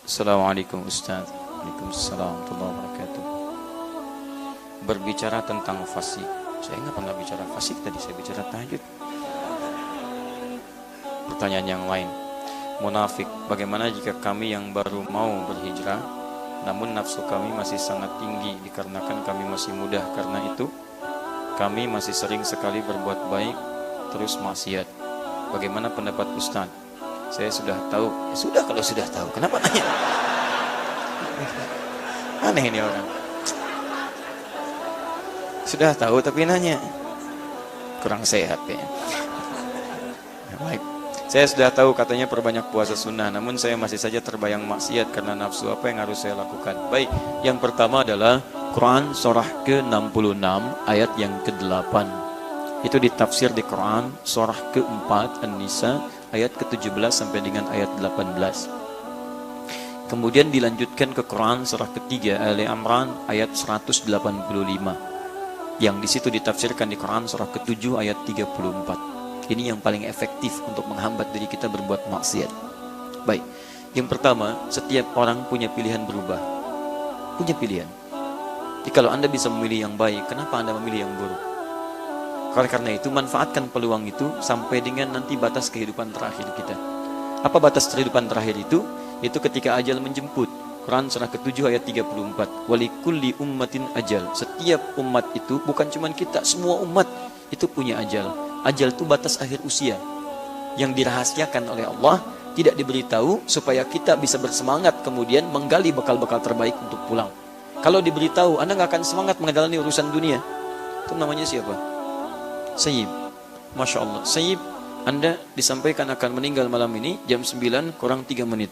Assalamualaikum Ustaz. Waalaikumsalam warahmatullahi wabarakatuh. Berbicara tentang fasik. Saya nggak pernah bicara fasik tadi, saya bicara tahajud. Pertanyaan yang lain. Munafik, bagaimana jika kami yang baru mau berhijrah, namun nafsu kami masih sangat tinggi dikarenakan kami masih muda, karena itu kami masih sering sekali berbuat baik, terus maksiat. Bagaimana pendapat Ustaz? Saya sudah tahu. Ya sudah, kalau sudah tahu, kenapa nanya? Aneh ini orang. Sudah tahu tapi nanya. Kurang sehat ya. Baik. Saya sudah tahu katanya perbanyak puasa sunnah, namun saya masih saja terbayang maksiat karena nafsu. Apa yang harus saya lakukan? Baik, yang pertama adalah Quran surah ke-66 ayat yang ke-8. Itu ditafsir di Quran surah ke-4 An-Nisa ayat ke-17 sampai dengan ayat 18. Kemudian dilanjutkan ke Quran surah ketiga Ali Imran ayat 185. Yang di situ ditafsirkan di Quran surah ke-7 ayat 34. Ini yang paling efektif untuk menghambat diri kita berbuat maksiat. Baik. Yang pertama, setiap orang punya pilihan berubah. Punya pilihan. Jadi kalau Anda bisa memilih yang baik, kenapa Anda memilih yang buruk? Karena itu manfaatkan peluang itu sampai dengan nanti batas kehidupan terakhir kita. Apa batas kehidupan terakhir itu? Itu ketika ajal menjemput. Quran surah ke-7 ayat 34. Walikulli ummatin ajal. Setiap umat itu, bukan cuma kita, semua umat itu punya ajal. Ajal itu batas akhir usia yang dirahasiakan oleh Allah, tidak diberitahu supaya kita bisa bersemangat kemudian menggali bekal-bekal terbaik untuk pulang. Kalau diberitahu, Anda nggak akan semangat menjalani urusan dunia. Itu namanya siapa? Sayyib. Masya Allah. Sayyib, Anda disampaikan akan meninggal malam ini jam 9 kurang 3 menit.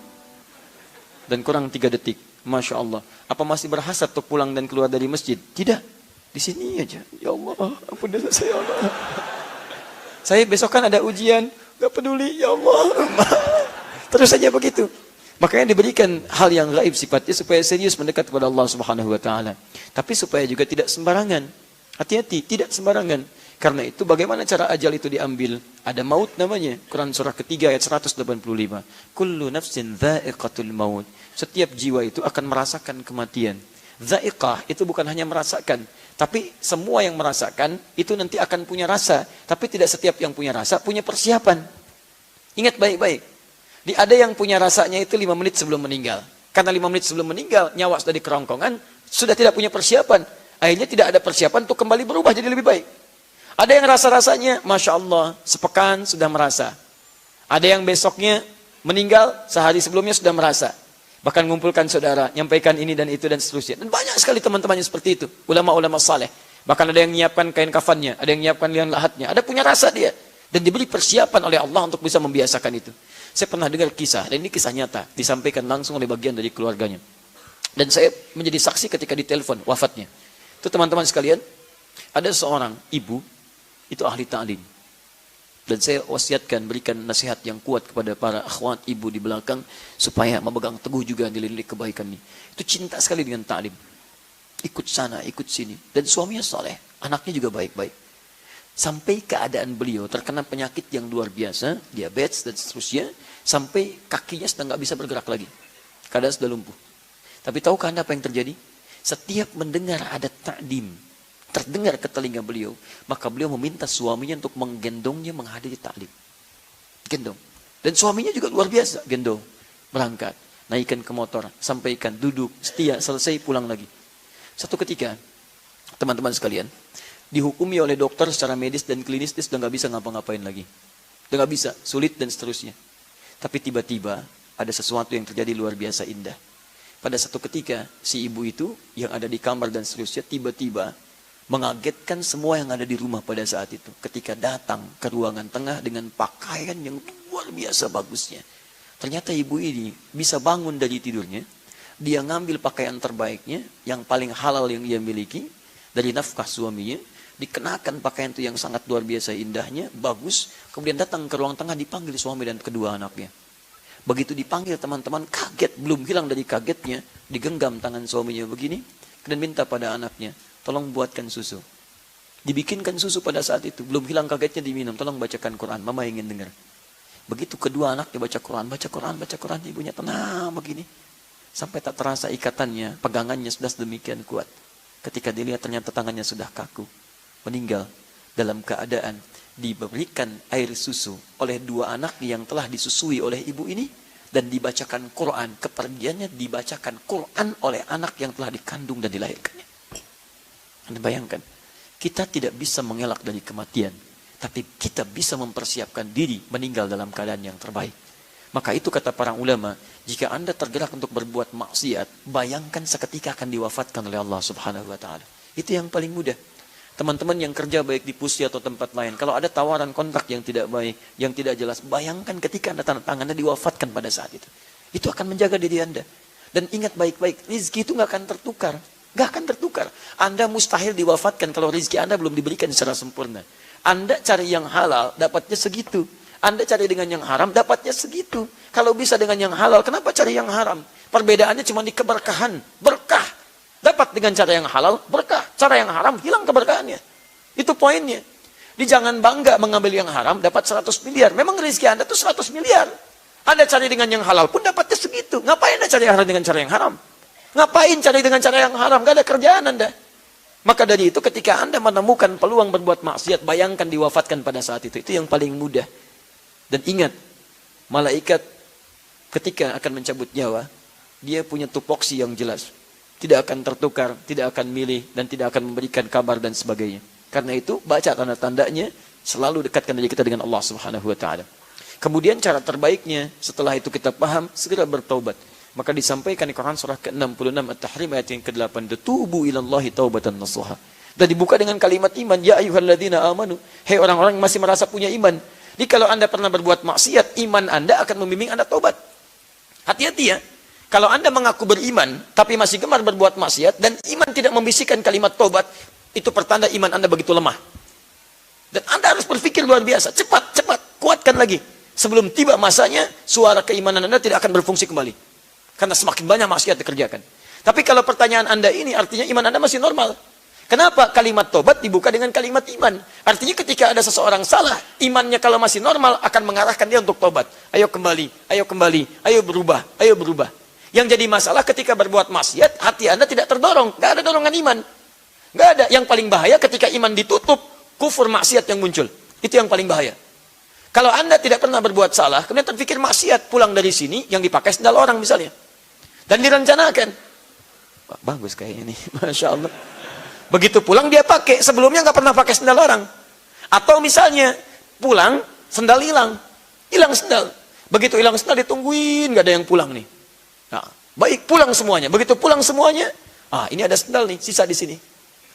Dan kurang 3 detik. Masya Allah. Apa masih berhasrat untuk pulang dan keluar dari masjid? Tidak. Di sini aja. Ya Allah, ampun dosa saya Allah. Saya besok kan ada ujian. Gak peduli. Ya Allah. Terus saja begitu. Makanya diberikan hal yang gaib sifatnya supaya serius mendekat kepada Allah Subhanahu wa taala. Tapi supaya juga tidak sembarangan. Hati-hati, tidak sembarangan. Karena itu bagaimana cara ajal itu diambil? Ada maut namanya. Quran surah ketiga ayat 185. Kullu nafsin dha'iqatul maut. Setiap jiwa itu akan merasakan kematian. Dha'iqah itu bukan hanya merasakan, tapi semua yang merasakan itu nanti akan punya rasa. Tapi tidak setiap yang punya rasa punya persiapan. Ingat baik-baik. Ada yang punya rasanya itu 5 menit sebelum meninggal. Karena 5 menit sebelum meninggal nyawa sudah di kerongkongan, sudah tidak punya persiapan. Akhirnya tidak ada persiapan untuk kembali berubah jadi lebih baik. Ada yang rasa-rasanya, Masya Allah, sepekan sudah merasa. Ada yang besoknya meninggal, sehari sebelumnya sudah merasa. Bahkan mengumpulkan saudara, nyampaikan ini dan itu dan seterusnya. Dan banyak sekali teman-temannya seperti itu. Ulama-ulama saleh. Bahkan ada yang menyiapkan kain kafannya, ada yang menyiapkan liang lahatnya. Ada punya rasa dia. Dan diberi persiapan oleh Allah untuk bisa membiasakan itu. Saya pernah dengar kisah, dan ini kisah nyata. Disampaikan langsung oleh bagian dari keluarganya. Dan saya menjadi saksi ketika ditelepon wafatnya. Itu teman-teman sekalian, ada seorang ibu, itu ahli ta'lim. Dan saya wasiatkan berikan nasihat yang kuat kepada para akhwat ibu di belakang supaya memegang teguh juga nilai-nilai kebaikan ini. Itu cinta sekali dengan ta'lim. Ikut sana, ikut sini. Dan suaminya saleh, anaknya juga baik-baik. Sampai keadaan beliau terkena penyakit yang luar biasa, diabetes dan seterusnya, sampai kakinya sudah nggak bisa bergerak lagi. Keadaan sudah lumpuh. Tapi tahukah Anda apa yang terjadi? Setiap mendengar ada ta'lim, terdengar ke telinga beliau, maka beliau meminta suaminya untuk menggendongnya menghadiri taklim. Gendong. Dan suaminya juga luar biasa, gendong. Berangkat, naikkan ke motor, sampaikan, duduk, setia, selesai, pulang lagi. Satu ketika, teman-teman sekalian, dihukumi oleh dokter secara medis dan klinis, dia sudah nggak bisa ngapa-ngapain lagi. Sudah nggak bisa, sulit dan seterusnya. Tapi tiba-tiba, ada sesuatu yang terjadi luar biasa indah. Pada satu ketika, si ibu itu, yang ada di kamar dan seterusnya, tiba-tiba, mengagetkan semua yang ada di rumah pada saat itu. Ketika datang ke ruangan tengah dengan pakaian yang luar biasa bagusnya. Ternyata ibu ini bisa bangun dari tidurnya. Dia ngambil pakaian terbaiknya, yang paling halal yang dia miliki, dari nafkah suaminya. Dikenakan pakaian itu yang sangat luar biasa indahnya, bagus. Kemudian datang ke ruang tengah, dipanggil suami dan kedua anaknya. Begitu dipanggil teman-teman, kaget. Belum hilang dari kagetnya, digenggam tangan suaminya begini. Dan minta pada anaknya, tolong buatkan susu. Dibikinkan susu pada saat itu. Belum hilang kagetnya, diminum. Tolong bacakan Quran. Mama ingin dengar. Begitu kedua anaknya baca Quran. Ibunya tenang begini. Sampai tak terasa ikatannya, pegangannya sudah sedemikian kuat. Ketika dilihat ternyata tangannya sudah kaku. Meninggal dalam keadaan diberikan air susu oleh dua anak yang telah disusui oleh ibu ini. Dan dibacakan Quran. Kepergiannya dibacakan Quran oleh anak yang telah dikandung dan dilahirkannya. Anda bayangkan, kita tidak bisa mengelak dari kematian, tapi kita bisa mempersiapkan diri meninggal dalam keadaan yang terbaik. Maka itu kata para ulama, jika Anda tergerak untuk berbuat maksiat, bayangkan seketika akan diwafatkan oleh Allah Subhanahu wa taala. Itu yang paling mudah. Teman-teman yang kerja baik di Pusi atau tempat lain, kalau ada tawaran kontrak yang tidak baik, yang tidak jelas, bayangkan ketika Anda tanda tangan, Anda diwafatkan pada saat itu. Itu akan menjaga diri Anda. Dan ingat baik-baik, rezeki itu nggak akan tertukar. Gak akan tertukar. Anda mustahil diwafatkan kalau rezeki Anda belum diberikan secara sempurna. Anda cari yang halal, dapatnya segitu. Anda cari dengan yang haram, dapatnya segitu. Kalau bisa dengan yang halal, kenapa cari yang haram? Perbedaannya cuma di keberkahan. Berkah. Dapat dengan cara yang halal, berkah. Cara yang haram, hilang keberkahannya. Itu poinnya. Di jangan bangga mengambil yang haram, dapat 100 miliar. Memang rezeki Anda tuh 100 miliar. Anda cari dengan yang halal pun dapatnya segitu. Ngapain Anda cari yang halal dengan cara yang haram? Ngapain cari dengan cara yang haram? Gak ada kerjaan Anda. Maka dari itu ketika Anda menemukan peluang berbuat maksiat, bayangkan diwafatkan pada saat itu. Itu yang paling mudah. Dan ingat, malaikat ketika akan mencabut nyawa, dia punya tupoksi yang jelas. Tidak akan tertukar, tidak akan milih, dan tidak akan memberikan kabar dan sebagainya. Karena itu, baca tanda-tandanya, selalu dekatkan diri kita dengan Allah Subhanahu wa taala. Kemudian cara terbaiknya, setelah itu kita paham, segera bertaubat. Maka disampaikan di Quran surah ke-66 At-Tahrim ayat yang ke-8, "Tubu ilallahi taubatan nasuha." Dan dibuka dengan kalimat iman, "Ya ayyuhalladzina amanu." Hei orang-orang yang masih merasa punya iman. Jadi kalau Anda pernah berbuat maksiat, iman Anda akan membimbing Anda taubat. Hati-hati ya. Kalau Anda mengaku beriman tapi masih gemar berbuat maksiat dan iman tidak membisikkan kalimat taubat, itu pertanda iman Anda begitu lemah. Dan Anda harus berpikir luar biasa, cepat, kuatkan lagi. Sebelum tiba masanya, suara keimanan Anda tidak akan berfungsi kembali. Karena semakin banyak maksiat dikerjakan. Tapi kalau pertanyaan Anda ini, artinya iman Anda masih normal. Kenapa kalimat tobat dibuka dengan kalimat iman? Artinya ketika ada seseorang salah, imannya kalau masih normal akan mengarahkan dia untuk tobat. Ayo kembali, ayo berubah. Yang jadi masalah ketika berbuat maksiat, hati Anda tidak terdorong. Gak ada dorongan iman. Gak ada. Yang paling bahaya ketika iman ditutup, kufur maksiat yang muncul. Itu yang paling bahaya. Kalau Anda tidak pernah berbuat salah, kemudian terpikir maksiat, pulang dari sini, yang dipakai sendal orang misalnya. Dan direncanakan. Wah, bagus kayaknya nih, Masya Allah. Begitu pulang dia pakai, sebelumnya nggak pernah pakai sendal orang. Atau misalnya, pulang, sendal hilang. Hilang sendal. Begitu hilang sendal ditungguin, nggak ada yang pulang nih. Nah, baik pulang semuanya. Begitu pulang semuanya, ini ada sendal nih, sisa di sini.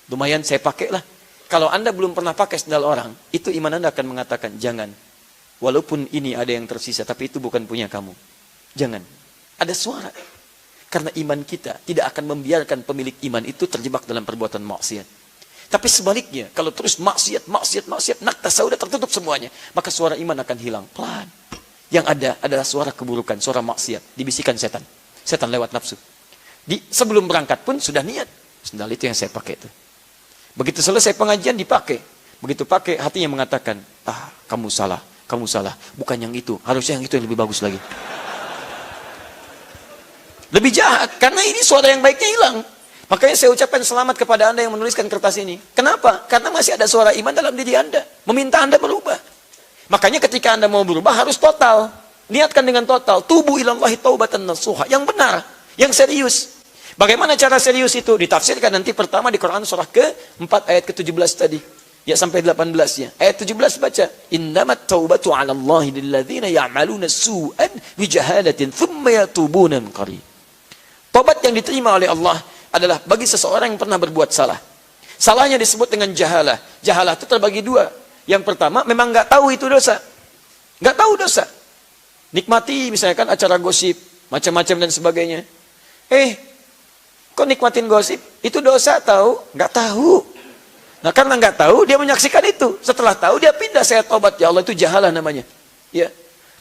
Lumayan saya pakai lah. Kalau Anda belum pernah pakai sendal orang, itu iman Anda akan mengatakan, jangan. Walaupun ini ada yang tersisa, tapi itu bukan punya kamu. Jangan. Ada suara. Karena iman kita tidak akan membiarkan pemilik iman itu terjebak dalam perbuatan maksiat. Tapi sebaliknya, kalau terus maksiat, nakta sudah tertutup semuanya, maka suara iman akan hilang. Pelan. Yang ada adalah suara keburukan, suara maksiat. Dibisikkan setan. Setan lewat nafsu. Sebelum berangkat pun sudah niat. Sendal itu yang saya pakai itu. Begitu selesai pengajian dipakai. Begitu pakai, hatinya mengatakan, kamu salah. Bukan yang itu. Harusnya yang itu yang lebih bagus lagi. Lebih jahat. Karena ini suara yang baiknya hilang. Makanya saya ucapkan selamat kepada Anda yang menuliskan kertas ini. Kenapa? Karena masih ada suara iman dalam diri Anda. Meminta Anda berubah. Makanya ketika Anda mau berubah harus total. Niatkan dengan total. Tubu ilallahi taubatan nasuha. Yang benar. Yang serius. Bagaimana cara serius itu? Ditafsirkan nanti pertama di Quran surah ke-4 ayat ke-17 tadi. Ya sampai 18 ya. Ayat 17 baca. Innamat taubatu 'ala Allahi lilladzina ya'maluna su'an bi jahalatin thumma yatubuna min qarib. Tobat yang diterima oleh Allah adalah bagi seseorang yang pernah berbuat salah. Salahnya disebut dengan jahalah. Jahalah itu terbagi dua. Yang pertama, memang nggak tahu itu dosa. Nggak tahu dosa. Nikmati misalkan acara gosip, macam-macam dan sebagainya. Kok nikmatin gosip? Itu dosa tahu? Nggak tahu. Nah karena nggak tahu, dia menyaksikan itu. Setelah tahu, dia pindah, saya tobat. Ya Allah, itu jahalah namanya. Ya,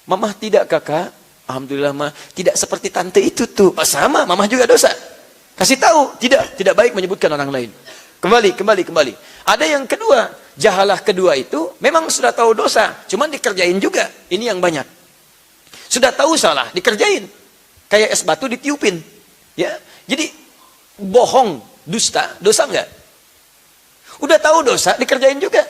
mamah tidak kakak. Alhamdulillah mah tidak seperti tante itu tuh. Sama, mamah juga dosa. Kasih tahu, tidak baik menyebutkan orang lain. Kembali. Ada yang kedua, jahalah kedua itu memang sudah tahu dosa, cuman dikerjain juga. Ini yang banyak. Sudah tahu salah, dikerjain. Kayak es batu ditiupin. Ya, jadi bohong, dusta, dosa enggak? Udah tahu dosa, dikerjain juga.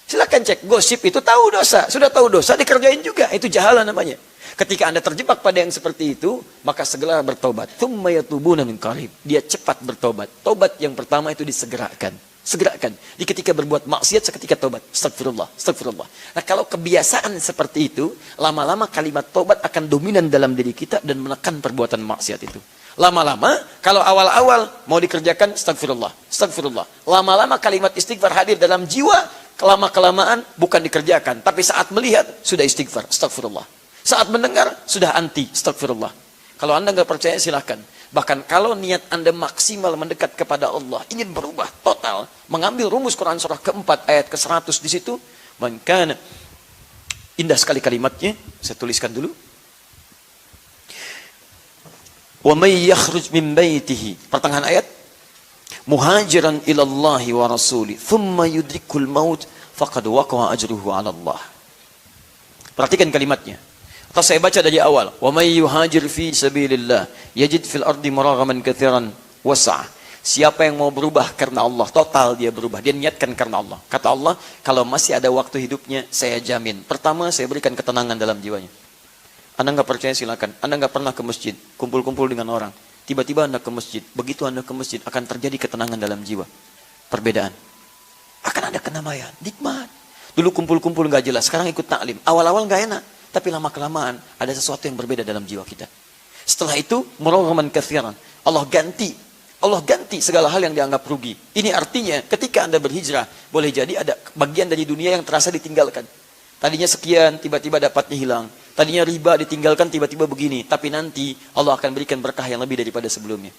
Silakan cek, gosip itu tahu dosa. Sudah tahu dosa, dikerjain juga. Itu jahala namanya. Ketika Anda terjebak pada yang seperti itu, maka segera bertobat. Tsumma yatubuna min qarib. Dia cepat bertobat. Tobat yang pertama itu disegerakan. Segerakan. Di ketika berbuat maksiat, seketika tobat. Astagfirullah, astagfirullah. Nah, kalau kebiasaan seperti itu, lama-lama kalimat tobat akan dominan dalam diri kita dan menekan perbuatan maksiat itu. Lama-lama, kalau awal-awal mau dikerjakan, astagfirullah, astagfirullah. Lama-lama kalimat istighfar hadir dalam jiwa, kelama-kelamaan bukan dikerjakan. Tapi saat melihat, sudah istighfar, astagfirullah. Saat mendengar, sudah anti, astagfirullah. Kalau Anda nggak percaya, silahkan. Bahkan kalau niat Anda maksimal mendekat kepada Allah, ingin berubah total, mengambil rumus Quran surah keempat, ayat ke-100 di situ, maka indah sekali kalimatnya, saya tuliskan dulu. Wa may yakhruj min baitihi, pertengahan ayat, muhajiran ilallahi wa rasuli thumma yudrikul maut faqad waqa'a ajruhu 'ala Allah. Perhatikan kalimatnya. Atau saya baca dari awal, wa may yuhajir fi sabilillah yajid fil ardi maragaman katsiran wasa'. Siapa yang mau berubah karena Allah, total dia berubah, dia niatkan karena Allah. Kata Allah, kalau masih ada waktu hidupnya, saya jamin. Pertama, saya berikan ketenangan dalam jiwanya. Anda nggak percaya, silakan. Anda nggak pernah ke masjid, kumpul-kumpul dengan orang. Tiba-tiba Anda ke masjid. Begitu Anda ke masjid, akan terjadi ketenangan dalam jiwa. Perbedaan. Akan ada kenamaian, nikmat. Dulu kumpul-kumpul nggak jelas, sekarang ikut taklim. Awal-awal nggak enak, tapi lama-kelamaan ada sesuatu yang berbeda dalam jiwa kita. Setelah itu, muraghaman katsiran. Allah ganti segala hal yang dianggap rugi. Ini artinya, ketika Anda berhijrah, boleh jadi ada bagian dari dunia yang terasa ditinggalkan. Tadinya sekian, tiba-tiba dapatnya hilang. Tadinya riba ditinggalkan, tiba-tiba begini. Tapi nanti Allah akan berikan berkah yang lebih daripada sebelumnya.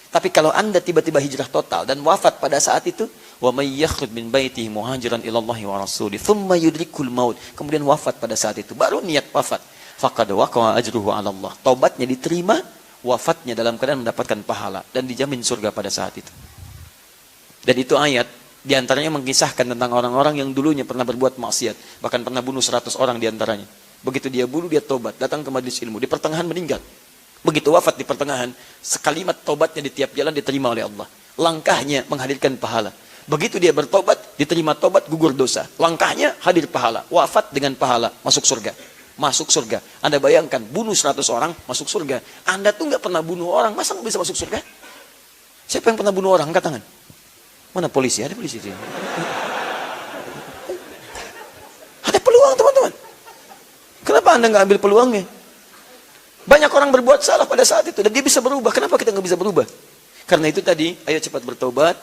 Tapi kalau Anda tiba-tiba hijrah total dan wafat pada saat itu, wa may yakhruj min baitihi muhajiran ilallahi wa rasuli thumma yudrikul maut, kemudian wafat pada saat itu, baru niat wafat, faqad waqa'a ajruhu 'ala Allah. Taubatnya diterima, wafatnya dalam keadaan mendapatkan pahala dan dijamin surga pada saat itu. Dan itu ayat diantaranya mengisahkan tentang orang-orang yang dulunya pernah berbuat maksiat, bahkan pernah bunuh 100 orang diantaranya. Begitu dia bunuh, dia tobat, datang ke majelis ilmu, di pertengahan meninggal. Begitu wafat di pertengahan, sekalimat tobatnya di tiap jalan diterima oleh Allah. Langkahnya menghadirkan pahala. Begitu dia bertobat, diterima tobat, gugur dosa. Langkahnya hadir pahala, wafat dengan pahala, masuk surga. Masuk surga. Anda bayangkan, bunuh 100 orang, masuk surga. Anda tuh nggak pernah bunuh orang, masa nggak bisa masuk surga? Siapa yang pernah bunuh orang? Angkat tangan. Mana polisi? Ada polisi sini. Ada peluang, teman-teman. Kenapa Anda nggak ambil peluangnya? Banyak orang berbuat salah pada saat itu dan dia bisa berubah. Kenapa kita nggak bisa berubah? Karena itu tadi, ayo cepat bertobat.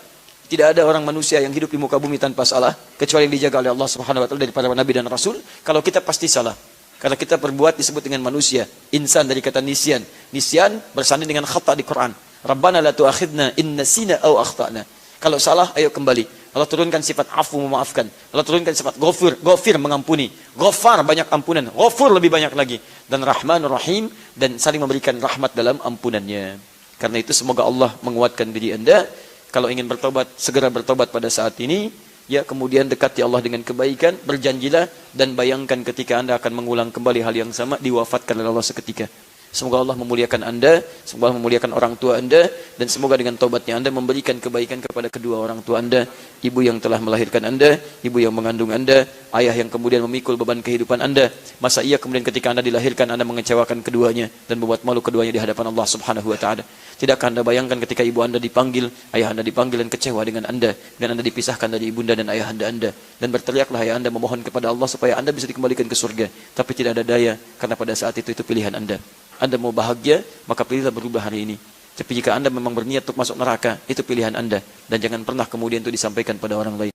Tidak ada orang manusia yang hidup di muka bumi tanpa salah, kecuali yang dijaga oleh Allah Subhanahu wa taala dari para nabi dan rasul. Kalau kita pasti salah. Karena kita berbuat disebut dengan manusia. Insan dari kata nisyan. Nisyan bersanding dengan khata di Quran. Rabbana la tu'akhidna in nasina aw akhtana. Kalau salah, ayo kembali. Allah turunkan sifat afu, memaafkan. Allah turunkan sifat ghafir, mengampuni. Ghafar, banyak ampunan. Ghafur, lebih banyak lagi. Dan Rahmanur Rahim, dan saling memberikan rahmat dalam ampunannya. Karena itu semoga Allah menguatkan diri Anda. Kalau ingin bertobat, segera bertobat pada saat ini. Ya, kemudian dekati Allah dengan kebaikan, berjanjilah, dan bayangkan ketika Anda akan mengulang kembali hal yang sama, diwafatkan oleh Allah seketika. Semoga Allah memuliakan Anda, semoga Allah memuliakan orang tua Anda, dan semoga dengan taubatnya Anda memberikan kebaikan kepada kedua orang tua Anda, ibu yang telah melahirkan Anda, ibu yang mengandung Anda, ayah yang kemudian memikul beban kehidupan Anda. Masa iya kemudian ketika Anda dilahirkan, Anda mengecewakan keduanya, dan membuat malu keduanya di hadapan Allah Subhanahu wa ta'ala. Tidakkah Anda bayangkan ketika ibu Anda dipanggil, ayah Anda dipanggil dan kecewa dengan Anda, dan Anda dipisahkan dari ibunda dan ayah Anda, dan berteriaklah ayah Anda memohon kepada Allah supaya Anda bisa dikembalikan ke surga, tapi tidak ada daya, karena pada saat itu pilihan Anda. Anda mau bahagia, maka pilihlah berubah hari ini. Tapi jika Anda memang berniat untuk masuk neraka, itu pilihan Anda. Dan jangan pernah kemudian itu disampaikan pada orang lain.